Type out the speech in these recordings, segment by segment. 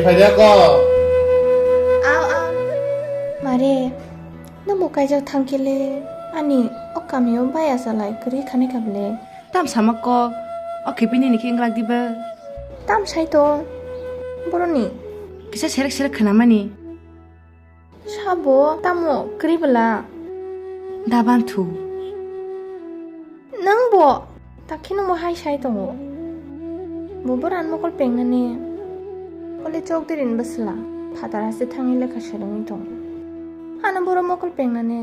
फायदा को आव मारे नमो कायजा थांकेले आनी अकामियो बाया सालाय करी खाने काबले tam sama ko okipini niki nglak diba ताम साइ तो बरनी kisa serak khanamani साबो तामो करी बला dabantu नंबो ताखिनो मो हाय साइ तो बोबरान मकल पेंगने बोले चौक दिरिन बसला फादारा से थांगी लेखा शरंगी तो हाना बोरो मकल पेंगने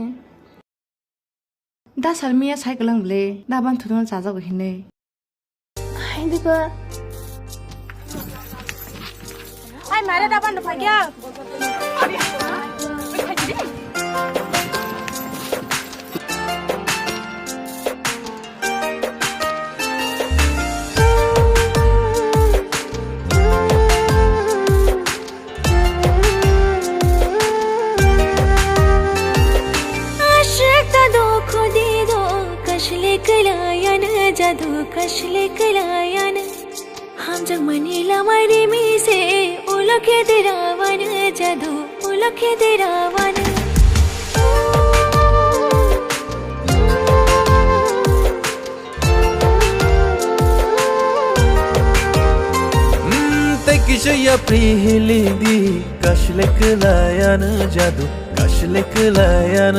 da salmiya cycling ble dabantu don jajago hine हाय दिबा ai mare dabantu phagya जादू कशले कलायन हम जग मनीला मरी मी से उलके देरावन जादू उलके देरावन ते किशया प्रिहिली दी कशले कलायन जादू कशले कलायन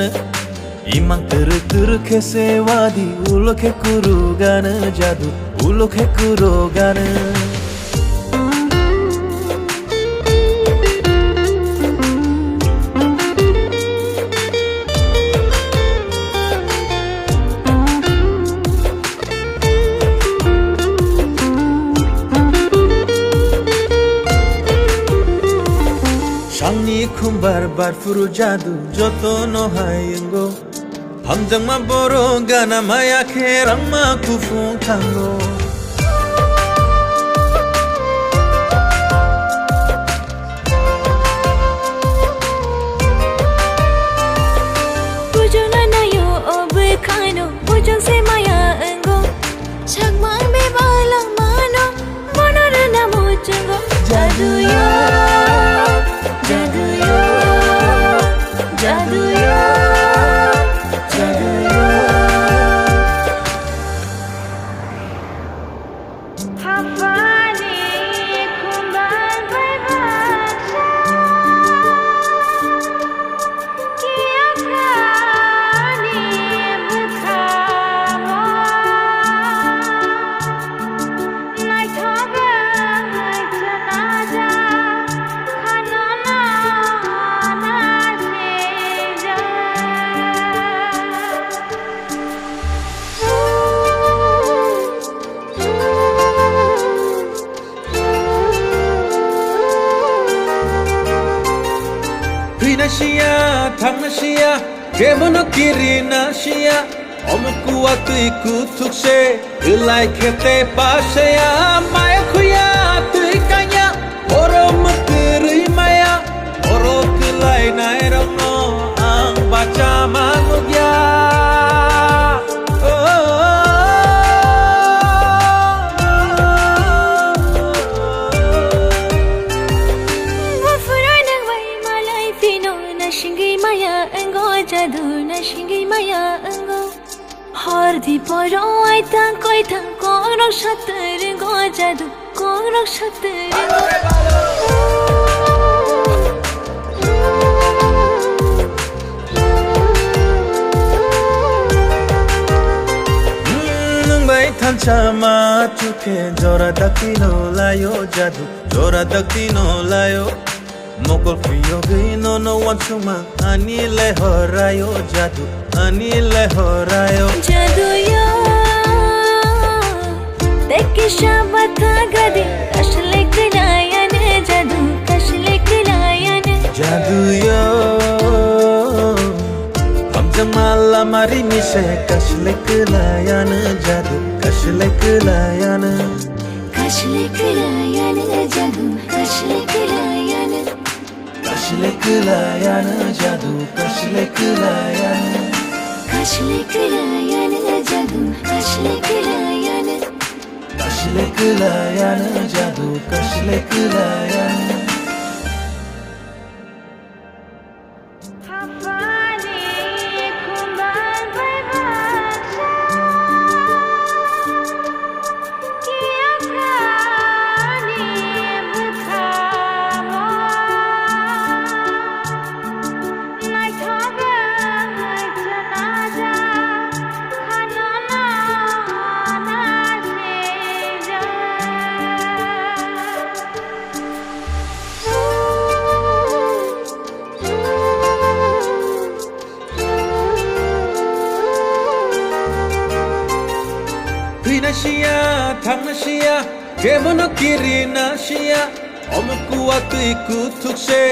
Imang teruk kesewadi uloke kurugana jadu uloke kurugana Shangni khumbar bar furu jadu joto no hayengo Hamjang ma boro gana maya kherang ma kufung tango Bujang na yo ob khano bujang se maya engo chakmang be balang mano monor na mujungo jadu yo jadu yo jadu yo Nashia, thang nashia, kemono kiri nashia, omku waktu ikut tukse, ilai kete pasaya, maya kuya tuikanya, oro mukiri maya, oro kelai nairano, ang baca manugya. Jadu na shingi maya ango har di poro ai tang koi tang koro shatter go jadu koro shatter nung bai than chama chuke jora dakino layo jadu jora dakino layo Mokol fiyo gino no one chuma ani le horayo jadu ani le horayo jadu yo dekhi shabata gadi kashle kalayan jadu kashle kalayan jadu yo hum jamala mari mise kashle kalayan jadu kashle kalayan jadu kashle kalayan Kashle kalayan jadu kashle kalayan kashle kalayan jadu kashle kalayan kashle kalayan jadu kashle kalayan Nasia, thang nasia, kemono kiri nasia, omku atui kutuk se,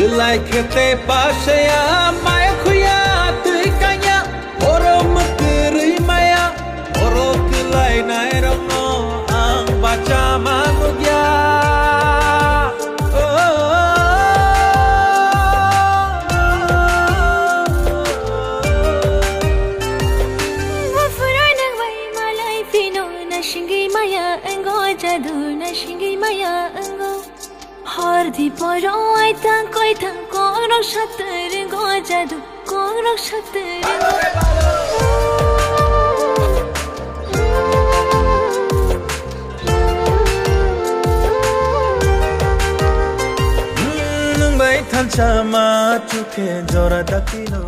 ilai kete pasaya, maya kuya tui kanya, oro mukiri maya, oro kilai nairono, ang baca manugya. हर्दी परो आई तां कोई तां कोरो शतर गो जादू कोरो शतर nung bai than chama chuke jora dakino